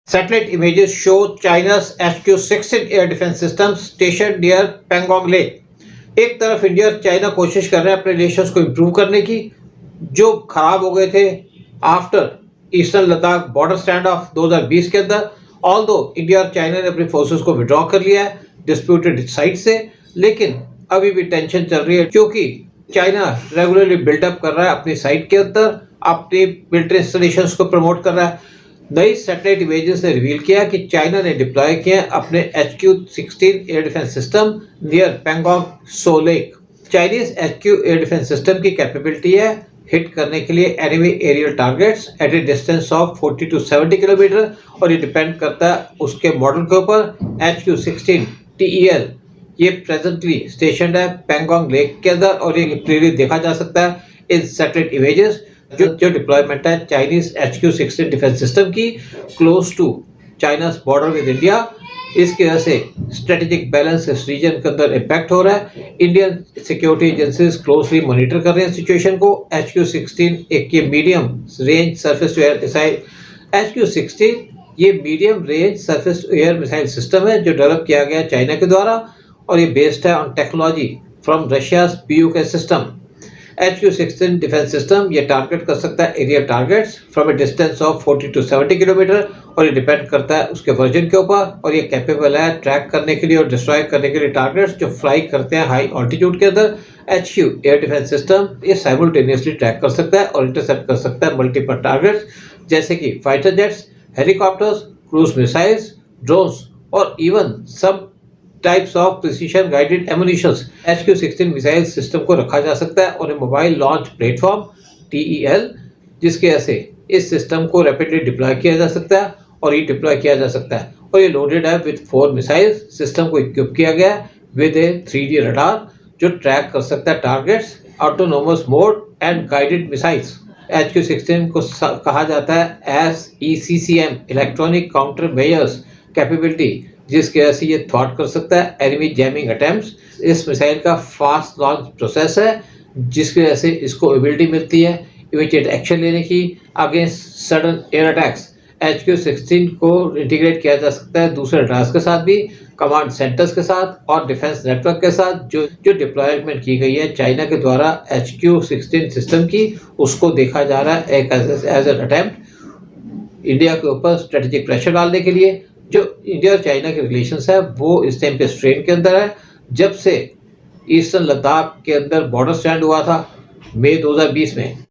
Satellite images show China's HQ-16 air defense system stationed near Pangong Lake. एक तरफ India और China कोशिश कर रहे हैं अपने रिलेशंस को इम्प्रूव करने की, जो खराब हो गए थे after eastern Ladakh border stand of 2020 के अंदर। ऑल्दो इंडिया और चाइना ने अपनी फोर्सेस को विड्रॉ कर लिया है डिस्प्यूटेड साइट से, लेकिन अभी भी टेंशन चल रही है क्योंकि चाइना रेगुलरली बिल्डअप कर रहा है अपनी साइट के अंदर, अपनी मिलिट्री इंस्टॉलेशंस को प्रमोट कर रहा है। नई सैटेलाइट इमेजेस ने रिवील किया कि चाइना ने डिप्लॉय किए अपने HQ-16 air defence system near Pangong Tso lake. Chinese HQ air defence system की कैपेबिलिटी है हिट करने के लिए enemy aerial targets at a distance of 40 to 70 kilometre, और ये डिपेंड करता है उसके मॉडल के ऊपर। HQ-16 TEL ये प्रेजेंटली स्टेशनड है पैंगोंग लेक के अंदर, और ये क्लियरली देखा जा सकता है इन सैटेलाइट इमेजेस जो डिप्लॉयमेंट है चाइनीज HQ-16 डिफेंस सिस्टम की close to China's border with India. इसकी वजह से स्ट्रेटेजिक बैलेंस इस रीजन के अंदर इम्पैक्ट हो रहा है। Indian security agencies closely monitor कर रहे हैं सिचुएशन को। HQ-16 एक ये medium range surface to air missile HQ-16 ये medium range surface to air missile system है जो डेवलप किया गया चाइना के द्वारा, और ये बेस्ड है on technology from Russia's PUK system. HQ-16 defence system ये टारगेट कर सकता है aerial targets from a distance of 40 to 70 kilometre, और ये डिपेंड करता है उसके वर्जन के ऊपर, और ये कैपेबल है ट्रैक करने के लिए और डिस्ट्रॉय करने के लिए टारगेट्स जो फ्लाई करते हैं हाई ऑल्टीट्यूड के अंदर। HQ एयर डिफेंस सिस्टम ये साइमल्टेनियसली ट्रैक कर सकता है और इंटरसेप्ट कर सकता है मल्टीपल टारगेट्स जैसे कि fighter jets, helicopters, cruise missiles, drones और इवन सब types of precision guided ammunitions. HQ-16 missile system को रखा जा सकता है और मोबाइल लॉन्च प्लेटफॉर्म TEL, जिसके वजह से इस सिस्टम को रैपिडली डिप्लॉय किया जा सकता है और ये डिप्लॉय किया जा सकता है, और ये लोडेड है विद 4 मिसाइल्स। सिस्टम को इक्विप किया गया है विद ए 3D रडार जो ट्रैक कर सकता है targets, autonomous mode and guided missiles. HQ-16 को कहा जाता है S ECCM electronic counter measures capability, जिसके वजह से ये थ्वाट कर सकता है एनिमी जैमिंग अटेम्प्ट्स। इस मिसाइल का फास्ट लॉन्च प्रोसेस है जिसकी वजह से इसको एबिलिटी मिलती है इमीडिएट एक्शन लेने की against sudden air attacks. HQ-16 को इंटीग्रेट किया जा सकता है दूसरे रडार्स के साथ भी, कमांड सेंटर्स के साथ और डिफेंस नेटवर्क के साथ। जो डिप्लॉयमेंट की गई है चाइना के द्वारा HQ-16 सिस्टम की, उसको देखा जा रहा है एक एज एन अटेम्प्ट इंडिया के ऊपर स्ट्रेटेजिक प्रेशर डालने के लिए। जो इंडिया और चाइना के रिलेशंस है वो इस टाइम पे स्ट्रेन के अंदर है जब से ईस्टर्न लद्दाख के अंदर बॉर्डर स्टैंड हुआ था मई 2020 में।